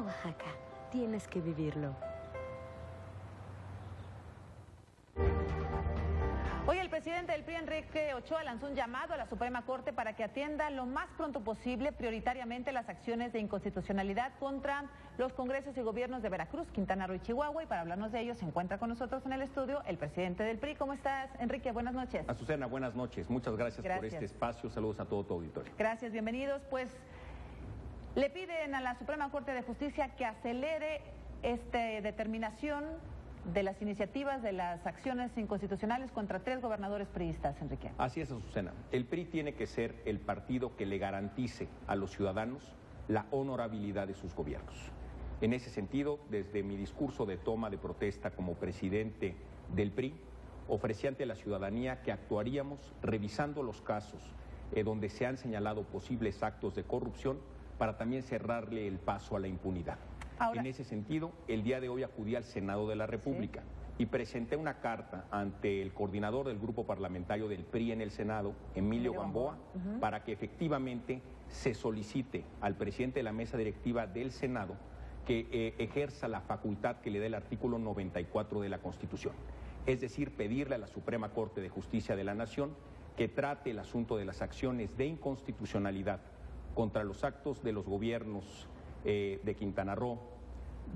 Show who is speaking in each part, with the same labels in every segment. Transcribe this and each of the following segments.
Speaker 1: Oaxaca. Tienes que vivirlo.
Speaker 2: Hoy el presidente del PRI, Enrique Ochoa, lanzó un llamado a la Suprema Corte para que atienda lo más pronto posible, prioritariamente, las acciones de inconstitucionalidad contra los congresos y gobiernos de Veracruz, Quintana Roo y Chihuahua. Y para hablarnos de ello se encuentra con nosotros en el estudio el presidente del PRI. ¿Cómo estás, Enrique? Buenas noches.
Speaker 3: Azucena, buenas noches. Muchas gracias por este espacio. Saludos a todo tu auditorio.
Speaker 2: Gracias, bienvenidos. Pues le piden a la Suprema Corte de Justicia que acelere esta determinación de las iniciativas, de las acciones inconstitucionales contra 3 gobernadores priistas, Enrique.
Speaker 3: Así es, Azucena. El PRI tiene que ser el partido que le garantice a los ciudadanos la honorabilidad de sus gobiernos. En ese sentido, desde mi discurso de toma de protesta como presidente del PRI, ofrecí ante la ciudadanía que actuaríamos revisando los casos donde se han señalado posibles actos de corrupción para también cerrarle el paso a la impunidad. Ahora, en ese sentido, el día de hoy acudí al Senado de la República y presenté una carta ante el coordinador del grupo parlamentario del PRI en el Senado, Emilio Gamboa, para que efectivamente se solicite al presidente de la mesa directiva del Senado que ejerza la facultad que le da el artículo 94 de la Constitución. Es decir, pedirle a la Suprema Corte de Justicia de la Nación que trate el asunto de las acciones de inconstitucionalidad contra los actos de los gobiernos de Quintana Roo,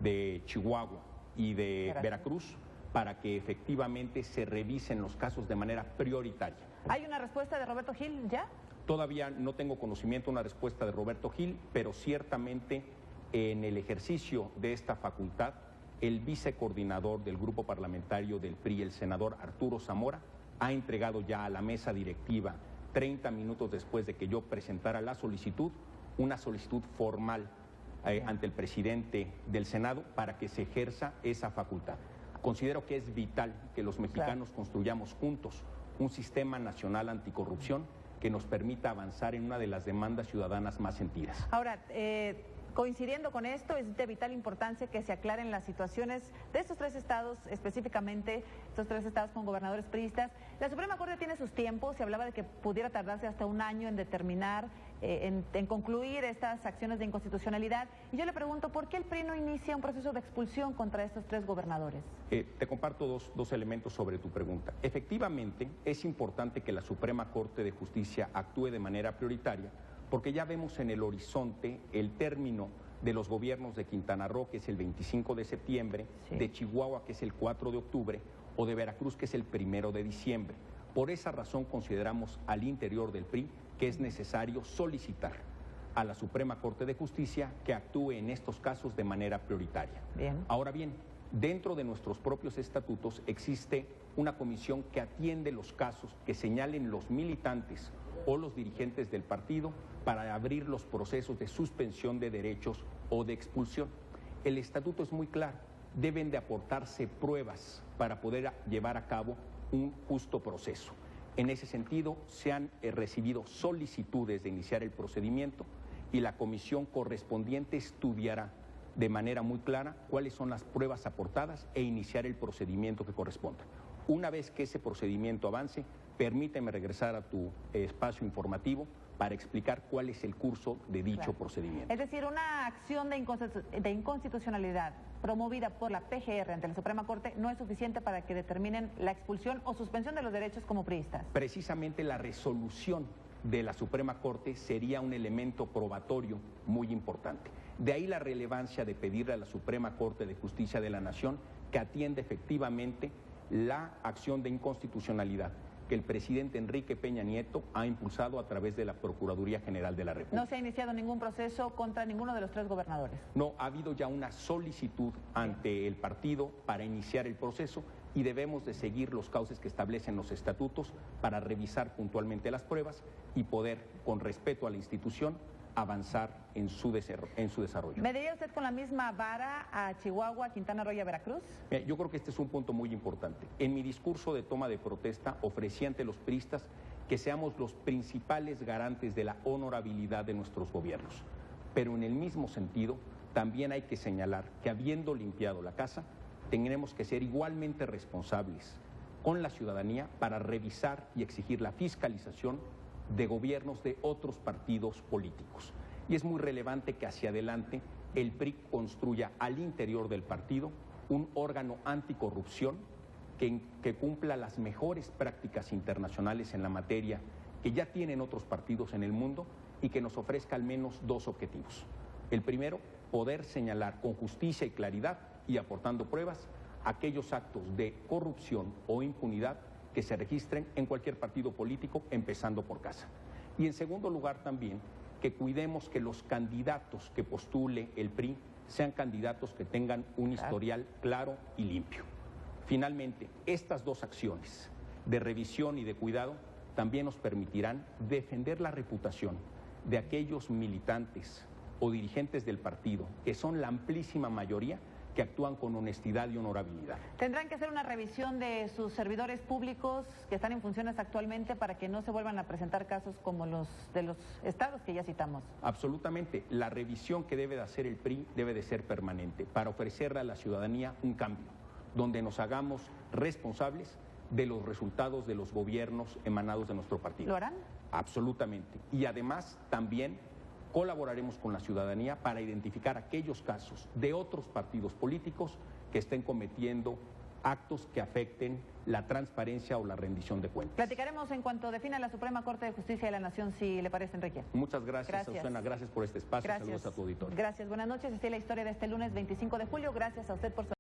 Speaker 3: de Chihuahua y de Veracruz, para que efectivamente se revisen los casos de manera prioritaria.
Speaker 2: ¿Hay una respuesta de Roberto Gil ya?
Speaker 3: Todavía no tengo conocimiento de una respuesta de Roberto Gil, pero ciertamente en el ejercicio de esta facultad, el vicecoordinador del grupo parlamentario del PRI, el senador Arturo Zamora, ha entregado ya a la mesa directiva, 30 minutos después de que yo presentara la solicitud, una solicitud formal ante el presidente del Senado para que se ejerza esa facultad. Considero que es vital que los mexicanos construyamos juntos un sistema nacional anticorrupción que nos permita avanzar en una de las demandas ciudadanas más sentidas.
Speaker 2: Ahora, coincidiendo con esto, es de vital importancia que se aclaren las situaciones de estos 3 estados, específicamente estos 3 estados con gobernadores priistas. La Suprema Corte tiene sus tiempos, se hablaba de que pudiera tardarse hasta un año en determinar, en concluir estas acciones de inconstitucionalidad. Y yo le pregunto, ¿por qué el PRI no inicia un proceso de expulsión contra estos 3 gobernadores?
Speaker 3: Te comparto dos elementos sobre tu pregunta. Efectivamente, es importante que la Suprema Corte de Justicia actúe de manera prioritaria, porque ya vemos en el horizonte el término de los gobiernos de Quintana Roo, que es el 25 de septiembre, de Chihuahua, que es el 4 de octubre, o de Veracruz, que es el 1 de diciembre. Por esa razón consideramos al interior del PRI que es necesario solicitar a la Suprema Corte de Justicia que actúe en estos casos de manera prioritaria. Ahora bien, dentro de nuestros propios estatutos existe una comisión que atiende los casos que señalen los militantes o los dirigentes del partido para abrir los procesos de suspensión de derechos o de expulsión. El estatuto es muy claro, deben de aportarse pruebas para poder llevar a cabo un justo proceso. En ese sentido, se han recibido solicitudes de iniciar el procedimiento y la comisión correspondiente estudiará de manera muy clara cuáles son las pruebas aportadas e iniciar el procedimiento que corresponda. Una vez que ese procedimiento avance, permíteme regresar a tu espacio informativo para explicar cuál es el curso de dicho procedimiento.
Speaker 2: Es decir, una acción de inconstitucionalidad promovida por la PGR ante la Suprema Corte no es suficiente para que determinen la expulsión o suspensión de los derechos como priistas.
Speaker 3: Precisamente la resolución de la Suprema Corte sería un elemento probatorio muy importante. De ahí la relevancia de pedirle a la Suprema Corte de Justicia de la Nación que atienda efectivamente la acción de inconstitucionalidad que el presidente Enrique Peña Nieto ha impulsado a través de la Procuraduría General de la República.
Speaker 2: ¿No se ha iniciado ningún proceso contra ninguno de los 3 gobernadores?
Speaker 3: No, ha habido ya una solicitud ante el partido para iniciar el proceso y debemos de seguir los cauces que establecen los estatutos para revisar puntualmente las pruebas y poder, con respeto a la institución, avanzar en su desarrollo.
Speaker 2: ¿Mediría usted con la misma vara a Chihuahua, Quintana Roo y a Veracruz?
Speaker 3: Yo creo que este es un punto muy importante. En mi discurso de toma de protesta ofrecí ante los priistas que seamos los principales garantes de la honorabilidad de nuestros gobiernos. Pero en el mismo sentido, también hay que señalar que habiendo limpiado la casa, tendremos que ser igualmente responsables con la ciudadanía para revisar y exigir la fiscalización de gobiernos de otros partidos políticos. Y es muy relevante que hacia adelante el PRI construya al interior del partido un órgano anticorrupción que cumpla las mejores prácticas internacionales en la materia que ya tienen otros partidos en el mundo y que nos ofrezca al menos dos objetivos. El primero, poder señalar con justicia y claridad y aportando pruebas aquellos actos de corrupción o impunidad que se registren en cualquier partido político, empezando por casa. Y en segundo lugar también, que cuidemos que los candidatos que postule el PRI sean candidatos que tengan un historial claro y limpio. Finalmente, estas dos acciones de revisión y de cuidado también nos permitirán defender la reputación de aquellos militantes o dirigentes del partido, que son la amplísima mayoría, que actúan con honestidad y honorabilidad.
Speaker 2: ¿Tendrán que hacer una revisión de sus servidores públicos que están en funciones actualmente para que no se vuelvan a presentar casos como los de los estados que ya citamos?
Speaker 3: Absolutamente. La revisión que debe de hacer el PRI debe de ser permanente para ofrecerle a la ciudadanía un cambio, donde nos hagamos responsables de los resultados de los gobiernos emanados de nuestro partido.
Speaker 2: ¿Lo harán?
Speaker 3: Absolutamente. Y además también colaboraremos con la ciudadanía para identificar aquellos casos de otros partidos políticos que estén cometiendo actos que afecten la transparencia o la rendición de cuentas.
Speaker 2: Platicaremos en cuanto defina la Suprema Corte de Justicia de la Nación, si le parece, Enrique.
Speaker 3: Muchas gracias, Susana. Gracias por este espacio.
Speaker 2: Gracias.
Speaker 3: Saludos a tu auditorio.
Speaker 2: Gracias. Buenas noches. Esta es la historia de este lunes 25 de julio. Gracias a usted por su